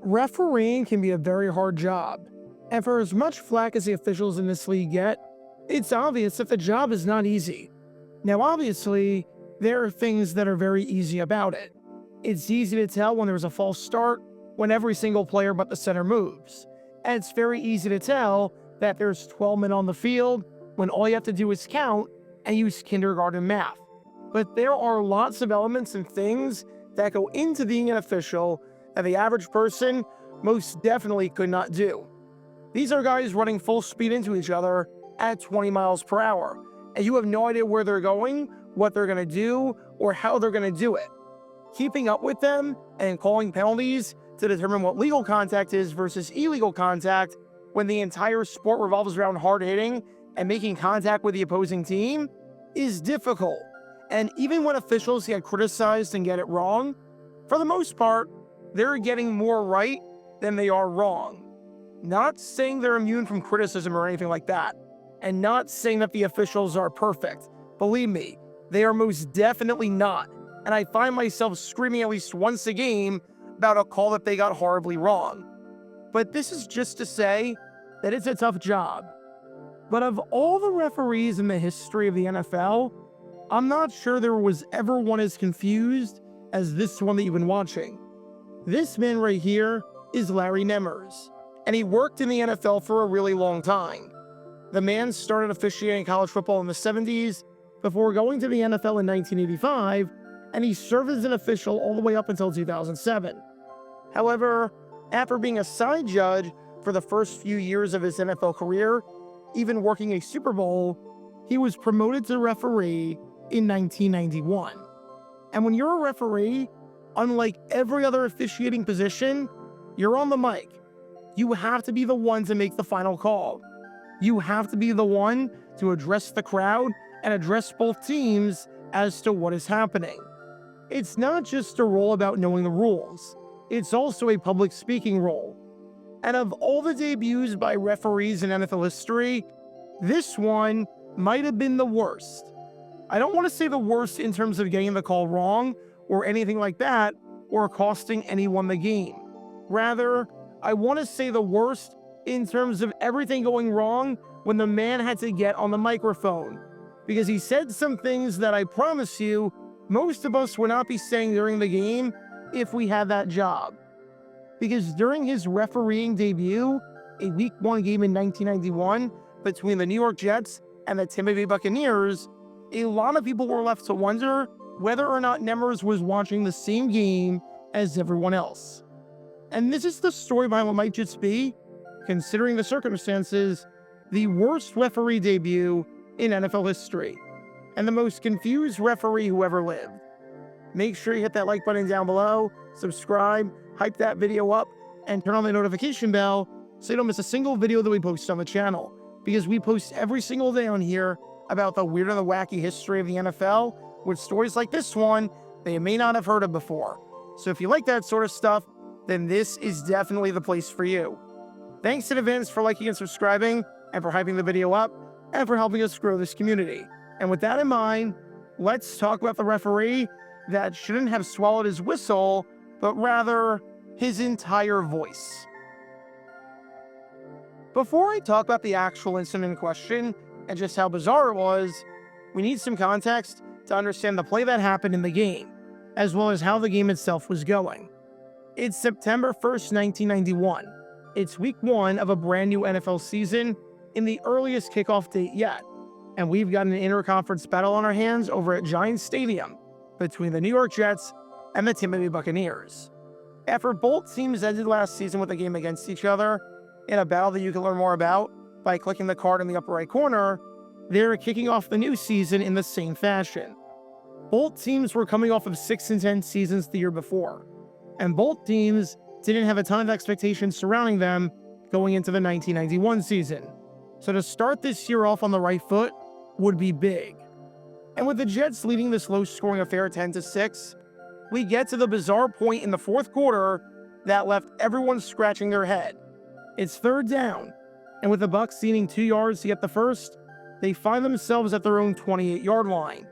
Refereeing can be a very hard job, and for as much flack as the officials in this league get, it's obvious that the job is not easy. Now, obviously, there are things that are very easy about it. It's easy to tell when there's a false start when every single player but the center moves. And it's very easy to tell that there's 12 men on the field when all you have to do is count and use kindergarten math. But there are lots of elements and things that go into being an official that the average person most definitely could not do. These are guys running full speed into each other at 20 miles per hour, and you have no idea where they're going, what they're going to do, or how they're going to do it. Keeping up with them and calling penalties to determine what legal contact is versus illegal contact when the entire sport revolves around hard hitting and making contact with the opposing team is difficult. And even when officials get criticized and get it wrong, for the most part, they're getting more right than they are wrong. Not saying they're immune from criticism or anything like that, and not saying that the officials are perfect. Believe me, they are most definitely not. And I find myself screaming at least once a game about a call that they got horribly wrong. But this is just to say that it's a tough job. But of all the referees in the history of the NFL, I'm not sure there was ever one as confused as this one that you've been watching. This man right here is Larry Nemmers, and he worked in the NFL for a really long time. The man started officiating college football in the 70s before going to the NFL in 1985, and he served as an official all the way up until 2007. However, after being a side judge for the first few years of his NFL career, even working a Super Bowl, he was promoted to referee in 1991. And when you're a referee, unlike every other officiating position, you're on the mic. You have to be the one to make the final call. You have to be the one to address the crowd and address both teams as to what is happening. It's not just a role about knowing the rules. It's also a public speaking role. And of all the debuts by referees in NFL history, this one might have been the worst. I don't want to say the worst in terms of getting the call wrong or anything like that, or costing anyone the game. Rather, I want to say the worst in terms of everything going wrong when the man had to get on the microphone. Because he said some things that I promise you, most of us would not be saying during the game if we had that job. Because during his refereeing debut, a Week 1 game in 1991 between the New York Jets and the Tampa Bay Buccaneers, a lot of people were left to wonder whether or not Nemmers was watching the same game as everyone else. And this is the story behind what might just be, considering the circumstances, the worst referee debut in NFL history, and the most confused referee who ever lived. Make sure you hit that like button down below, subscribe, hype that video up, and turn on the notification bell so you don't miss a single video that we post on the channel, because we post every single day on here about the weird and the wacky history of the NFL with stories like this one that you may not have heard of before. So if you like that sort of stuff, then this is definitely the place for you. Thanks in advance for liking and subscribing, and for hyping the video up, and for helping us grow this community. And with that in mind, let's talk about the referee that shouldn't have swallowed his whistle, but rather his entire voice. Before I talk about the actual incident in question and just how bizarre it was, we need some context to understand the play that happened in the game, as well as how the game itself was going. It's September 1st, 1991. It's Week 1 of a brand new NFL season in the earliest kickoff date yet, and we've got an interconference battle on our hands over at Giants Stadium between the New York Jets and the Tampa Bay Buccaneers. After both teams ended last season with a game against each other, in a battle that you can learn more about by clicking the card in the upper right corner, they're kicking off the new season in the same fashion. Both teams were coming off of 6-10 seasons the year before, and both teams didn't have a ton of expectations surrounding them going into the 1991 season. So to start this year off on the right foot would be big. And with the Jets leading this low-scoring affair 10-6, we get to the bizarre point in the fourth quarter that left everyone scratching their head. It's third down, and with the Bucs needing 2 yards to get the first, they find themselves at their own 28-yard line.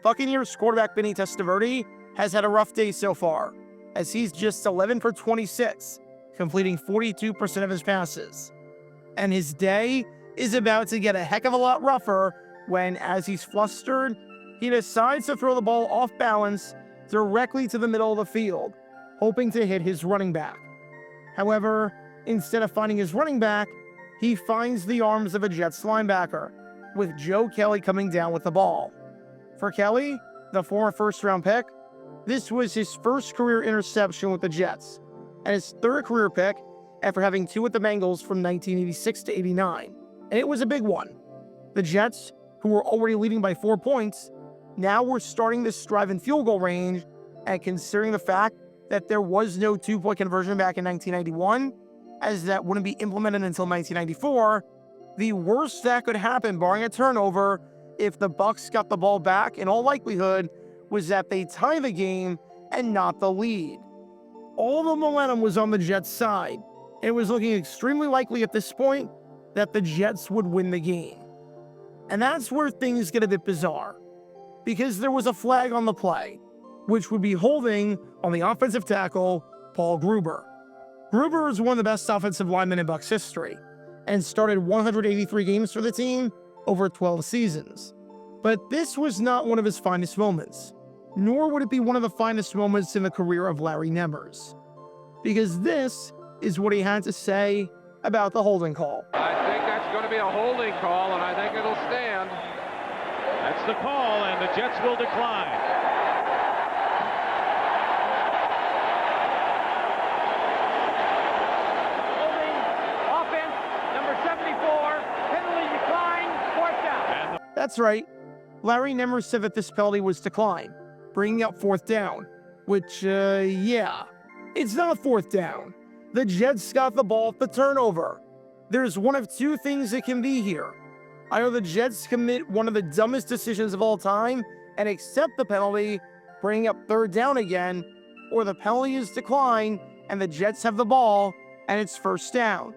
Buccaneers quarterback Vinny Testaverde has had a rough day so far, as he's just 11 for 26, completing 42% of his passes. And his day is about to get a heck of a lot rougher when, as he's flustered, he decides to throw the ball off balance directly to the middle of the field, hoping to hit his running back. However, instead of finding his running back, he finds the arms of a Jets linebacker, with Joe Kelly coming down with the ball. For Kelly, the former first-round pick, this was his first career interception with the Jets, and his third career pick after having two with the Bengals from 1986 to 89, and it was a big one. The Jets, who were already leading by 4 points, now were starting to strive in field goal range, and considering the fact that there was no two-point conversion back in 1991, as that wouldn't be implemented until 1994, the worst that could happen, barring a turnover, if the Bucs got the ball back, in all likelihood, was that they tie the game and not the lead. All the momentum was on the Jets' side. It was looking extremely likely at this point that the Jets would win the game. And that's where things get a bit bizarre, because there was a flag on the play, which would be holding on the offensive tackle, Paul Gruber. Gruber is one of the best offensive linemen in Bucs history, and started 183 games for the team over 12 seasons. But this was not one of his finest moments, nor would it be one of the finest moments in the career of Larry Nemmers, because this is what he had to say about the holding call. I think that's going to be a holding call, and I think it'll stand. That's the call, and the Jets will decline. Holding, offense, number 74, penalty decline, fourth down. That's right. Larry Nemmers said that this penalty was declined, bringing up fourth down, which, yeah, it's not fourth down. The Jets got the ball at the turnover. There's one of two things that can be here. Either the Jets commit one of the dumbest decisions of all time and accept the penalty, bringing up third down again, or the penalty is declined and the Jets have the ball and it's first down.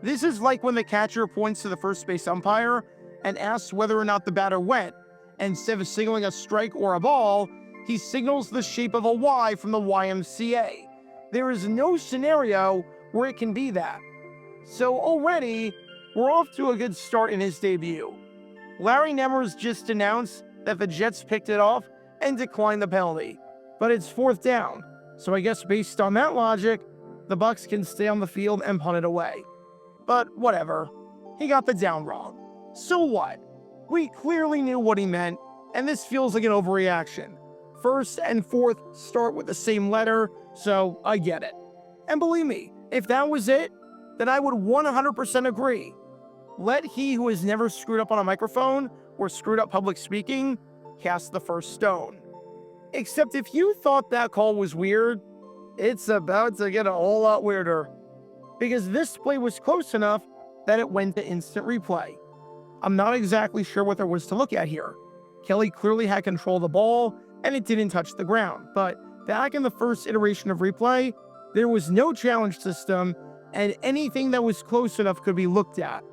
This is like when the catcher points to the first base umpire and asks whether or not the batter went. Instead of signaling a strike or a ball, he signals the shape of a Y from the YMCA. There is no scenario where it can be that. So already, we're off to a good start in his debut. Larry Nemmers just announced that the Jets picked it off and declined the penalty, but it's fourth down. So I guess based on that logic, the Bucs can stay on the field and punt it away. But whatever, he got the down wrong. So what? We clearly knew what he meant, and this feels like an overreaction. First and fourth start with the same letter, so I get it. And believe me, if that was it, then I would 100% agree. Let he who has never screwed up on a microphone or screwed up public speaking cast the first stone. Except if you thought that call was weird, it's about to get a whole lot weirder. Because this play was close enough that it went to instant replay. I'm not exactly sure what there was to look at here. Kelly clearly had control of the ball, and it didn't touch the ground. But back in the first iteration of replay, there was no challenge system, and anything that was close enough could be looked at.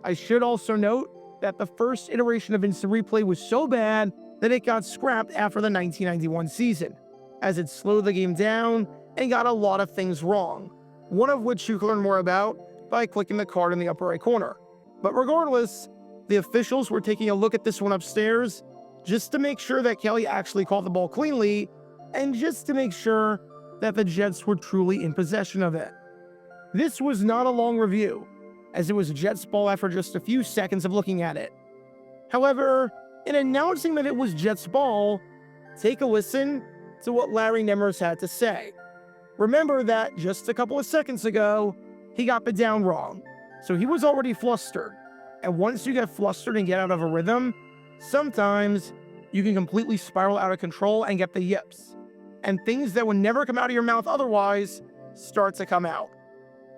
I should also note that the first iteration of instant replay was so bad that it got scrapped after the 1991 season, as it slowed the game down and got a lot of things wrong, one of which you can learn more about by clicking the card in the upper right corner. But regardless, the officials were taking a look at this one upstairs just to make sure that Kelly actually caught the ball cleanly, and just to make sure that the Jets were truly in possession of it. This was not a long review, as it was Jets ball after just a few seconds of looking at it. However, in announcing that it was Jets ball, take a listen to what Larry Nemmers had to say. Remember that just a couple of seconds ago, he got the down wrong, so he was already flustered. And once you get flustered and get out of a rhythm, sometimes you can completely spiral out of control and get the yips. And things that would never come out of your mouth otherwise start to come out.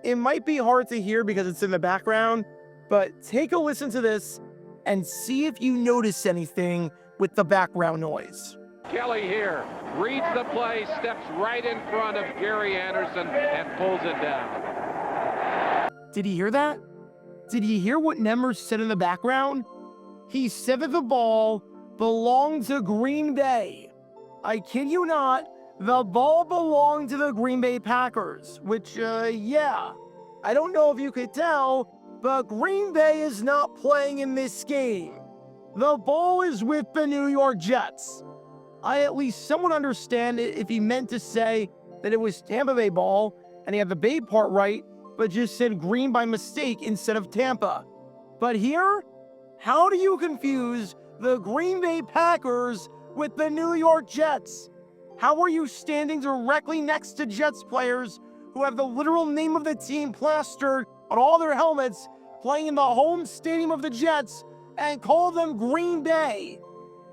It might be hard to hear because it's in the background, but take a listen to this and see if you notice anything with the background noise. Kelly here reads the play, steps right in front of Gary Anderson and pulls it down. Did he hear that? Did he hear what Nemmers said in the background? He said that the ball belonged to Green Bay. I kid you not, The ball belonged to the Green Bay Packers, which, yeah. I don't know if you could tell, but Green Bay is not playing in this game. The ball is with the New York Jets. I at least somewhat understand it if he meant to say that it was Tampa Bay ball and he had the Bay part right, but just said Green by mistake instead of Tampa. But here, how do you confuse the Green Bay Packers with the New York Jets? How are you standing directly next to Jets players who have the literal name of the team plastered on all their helmets, playing in the home stadium of the Jets, and call them Green Bay?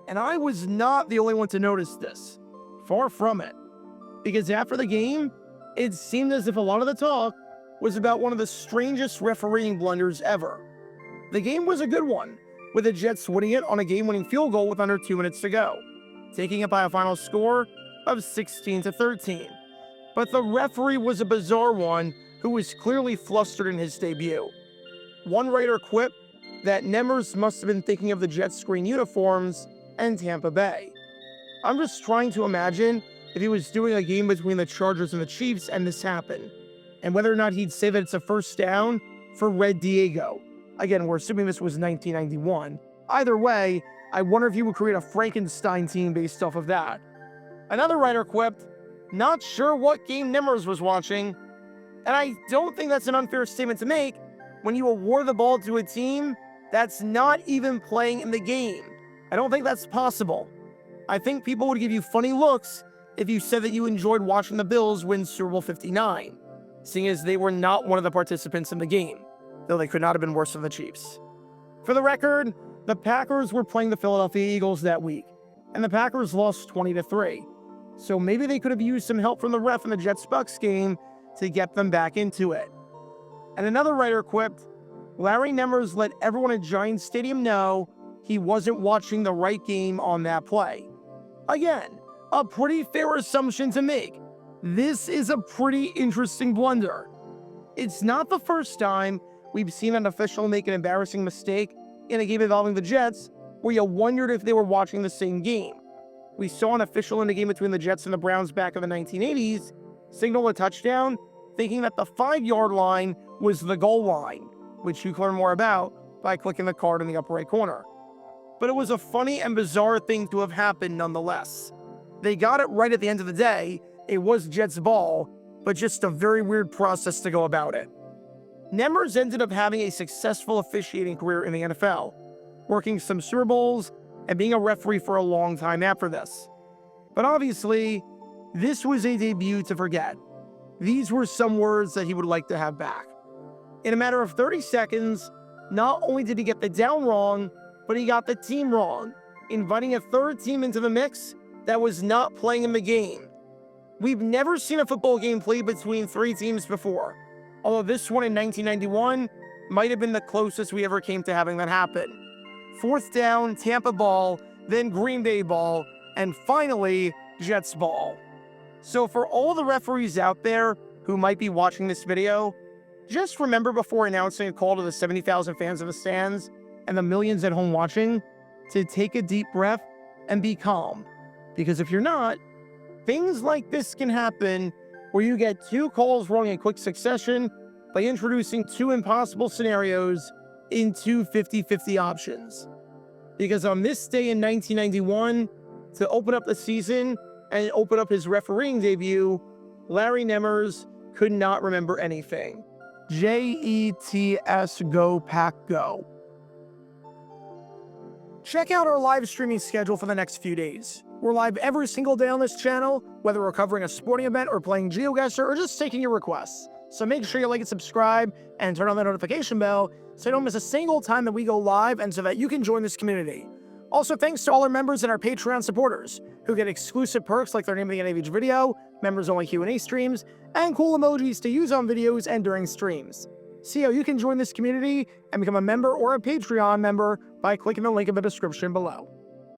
And I was not the only one to notice this. Far from it. Because after the game, it seemed as if a lot of the talk was about one of the strangest refereeing blunders ever. The game was a good one, with the Jets winning it on a game-winning field goal with under 2 minutes to go, taking it by a final score of 16-13. But the referee was a bizarre one who was clearly flustered in his debut. One writer quipped that Nemmers must have been thinking of the Jets' green uniforms and Tampa Bay. I'm just trying to imagine if he was doing a game between the Chargers and the Chiefs and this happened, and whether or not he'd say that it's a first down for Red Diego. Again, we're assuming this was 1991. Either way, I wonder if he would create a Frankenstein team based off of that. Another writer quipped, "Not sure what game Nemmers was watching." And I don't think that's an unfair statement to make when you award the ball to a team that's not even playing in the game. I don't think that's possible. I think people would give you funny looks if you said that you enjoyed watching the Bills win Super Bowl 59, seeing as they were not one of the participants in the game, though they could not have been worse than the Chiefs. For the record, the Packers were playing the Philadelphia Eagles that week, and the Packers lost 20-3. So maybe they could have used some help from the ref in the Jets-Bucks game to get them back into it. And another writer quipped, "Larry Nemmers let everyone at Giants Stadium know he wasn't watching the right game on that play." Again, a pretty fair assumption to make. This is a pretty interesting blunder. It's not the first time we've seen an official make an embarrassing mistake in a game involving the Jets where you wondered if they were watching the same game. We saw an official in the game between the Jets and the Browns back in the 1980s signal a touchdown, thinking that the 5-yard line was the goal line, which you can learn more about by clicking the card in the upper right corner. But it was a funny and bizarre thing to have happened nonetheless. They got it right at the end of the day. It was Jets ball, but just a very weird process to go about it. Nemmers ended up having a successful officiating career in the NFL, working some Super Bowls and being a referee for a long time after this. But obviously, this was a debut to forget. These were some words that he would like to have back. In a matter of 30 seconds, not only did he get the down wrong, but he got the team wrong, inviting a third team into the mix that was not playing in the game. We've never seen a football game played between 3 teams before, although this one in 1991 might have been the closest we ever came to having that happen. 4th down, Tampa ball, then Green Bay ball, and finally, Jets ball. So for all the referees out there who might be watching this video, just remember before announcing a call to the 70,000 fans in the stands and the millions at home watching to take a deep breath and be calm. Because if you're not, things like this can happen where you get 2 calls wrong in quick succession by introducing 2 impossible scenarios in 2 50-50 options. Because on this day in 1991, to open up the season and open up his refereeing debut, Larry Nemmers could not remember anything. Jets go Pack go. Check out our live streaming schedule for the next few days. We're live every single day on this channel, whether we're covering a sporting event or playing GeoGuessr or just taking your requests. So make sure you like and subscribe and turn on the notification bell so you don't miss a single time that we go live and so that you can join this community. Also, thanks to all our members and our Patreon supporters who get exclusive perks like their name at the end of each video, members-only Q&A streams, and cool emojis to use on videos and during streams. See how you can join this community and become a member or a Patreon member by clicking the link in the description below.